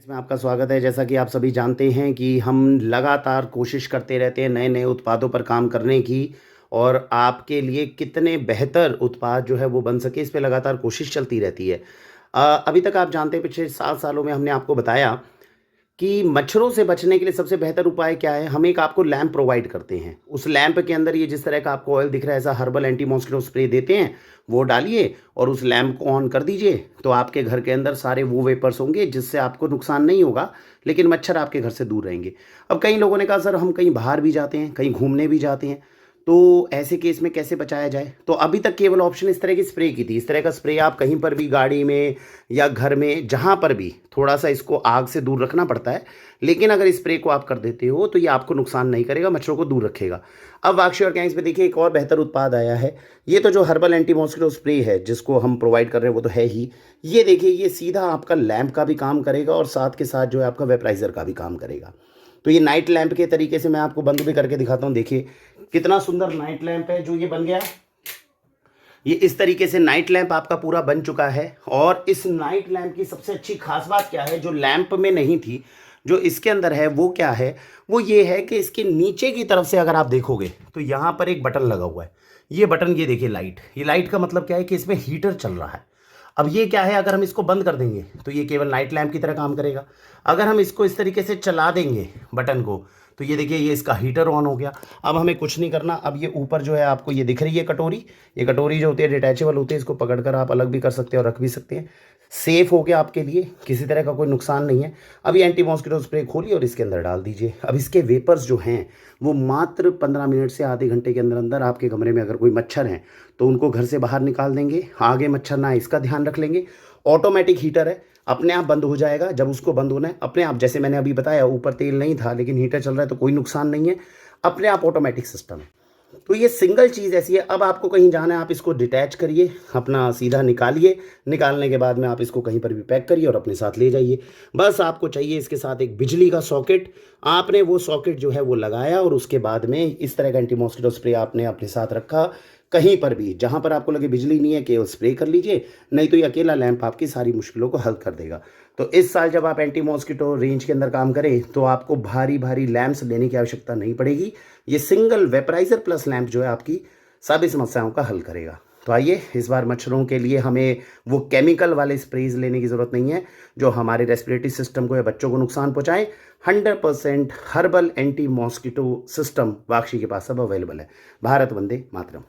इसमें आपका स्वागत है। जैसा कि आप सभी जानते हैं कि हम लगातार कोशिश करते रहते हैं नए-नए उत्पादों पर काम करने की और आपके लिए कितने बेहतर उत्पाद जो है वो बन सके, इस पे लगातार कोशिश चलती रहती है। अभी तक आप जानते हैं पिछले 7 सालों में हमने आपको बताया कि मच्छरों से बचने के लिए सबसे बेहतर उपाय क्या है? हम एक आपको लैंप प्रोवाइड करते हैं। उस लैंप के अंदर ये जिस तरह का आपको ऑयल दिख रहा है, ऐसा हर्बल एंटी मॉस्किटो स्प्रे देते हैं, वो डालिए और उस लैंप को ऑन कर दीजिए, तो आपके घर के अंदर सारे वो वेपर्स होंगे जिससे आपको नुकसान नहीं होगा, लेकिन मच्छर आपके घर से दूर रहेंगे। अब कई लोगों ने कहा सर हम कहीं बाहर भी जाते हैं, कहीं घूमने भी जाते हैं, तो ऐसे केस में कैसे बचाया जाए? तो अभी तक केवल ऑप्शन इस तरह की स्प्रे की थी। इस तरह का स्प्रे आप कहीं पर भी गाड़ी में या घर में जहाँ पर भी थोड़ा-सा इसको आग से दूर रखना पड़ता है, लेकिन अगर स्प्रे को आप कर देते हो तो ये आपको नुकसान नहीं करेगा, मच्छरों को दूर रखेगा। अब वाक्शी ऑर्गेनिक्स में देखिए एक और बेहतर उत्पाद आया है। ये तो जो हर्बल एंटी मॉस्किटो स्प्रे है जिसको हम प्रोवाइड कर रहे हैं वो तो है ही। ये देखिए ये सीधा आपका लैंप का भी काम करेगा और साथ के साथ जो है आपका वेपराइज़र का भी काम करेगा। तो ये नाइट लैंप के तरीके से मैं आपको बंद भी करके दिखाता हूँ। देखिए कितना सुंदर नाइट लैंप है जो ये बन गया। ये इस तरीके से नाइट लैंप आपका पूरा बन चुका है और इस नाइट लैंप की सबसे अच्छी खास बात क्या है जो लैंप में नहीं थी, जो इसके अंदर है वो क्या है, वो ये है कि इसके नीचे की तरफ से अगर आप देखोगे तो यहाँ पर एक बटन लगा हुआ है। ये बटन ये देखिए लाइट, ये लाइट का मतलब क्या है कि इसमें हीटर चल रहा है। अब ये क्या है, अगर हम इसको बंद कर देंगे तो ये केवल नाइट लैंप की तरह काम करेगा। अगर हम इसको इस तरीके से चला देंगे बटन को तो ये देखिए ये इसका हीटर ऑन हो गया। अब हमें कुछ नहीं करना। अब ये ऊपर जो है आपको ये दिख रही है कटोरी, ये कटोरी जो होती है डिटैचेबल होती है, इसको पकड़कर आप अलग भी कर सकते हैं और रख भी सकते हैं। सेफ हो गया आपके लिए, किसी तरह का कोई नुकसान नहीं है। अब ये एंटी मॉस्किटो स्प्रे खोलिए और इसके अंदर डाल दीजिए। अब इसके वेपर्स जो हैं वो मात्र 15 मिनट से आधे घंटे के अंदर अंदर आपके कमरे में अगर कोई मच्छर हैं तो उनको घर से बाहर निकाल देंगे। आगे मच्छर ना आए इसका ध्यान रख लेंगे। ऑटोमेटिक हीटर है, अपने आप बंद हो जाएगा। जब उसको बंद होना है अपने आप, जैसे मैंने अभी बताया ऊपर तेल नहीं था लेकिन हीटर चल रहा है तो कोई नुकसान नहीं है, अपने आप ऑटोमेटिक सिस्टम है। तो ये सिंगल चीज़ ऐसी है। अब आपको कहीं जाना है आप इसको डिटैच करिए, अपना सीधा निकालिए, निकालने के बाद में आप इसको कहीं पर भी पैक करिए और अपने साथ ले जाइए। बस आपको चाहिए इसके साथ एक बिजली का सॉकेट। आपने वो सॉकेट जो है वो लगाया और उसके बाद में इस तरह का एंटी मॉस्किटो स्प्रे आपने अपने साथ रखा। कहीं पर भी जहाँ पर आपको लगे बिजली नहीं है केवल स्प्रे कर लीजिए, नहीं तो ये अकेला लैंप आपकी सारी मुश्किलों को हल कर देगा। तो इस साल जब आप एंटी मॉस्किटो रेंज के अंदर काम करें तो आपको भारी भारी लैंप्स लेने की आवश्यकता नहीं पड़ेगी। ये सिंगल वेपराइज़र प्लस लैंप जो है आपकी सभी समस्याओं का हल करेगा। तो आइए इस बार मच्छरों के लिए हमें वो केमिकल वाले स्प्रेज लेने की ज़रूरत नहीं है जो हमारे रेस्पिरेटरी सिस्टम को या बच्चों को नुकसान पहुँचाएं। 100% हर्बल एंटी मॉस्किटो सिस्टम वाक्षी के पास सब अवेलेबल है। भारत वंदे मातरम।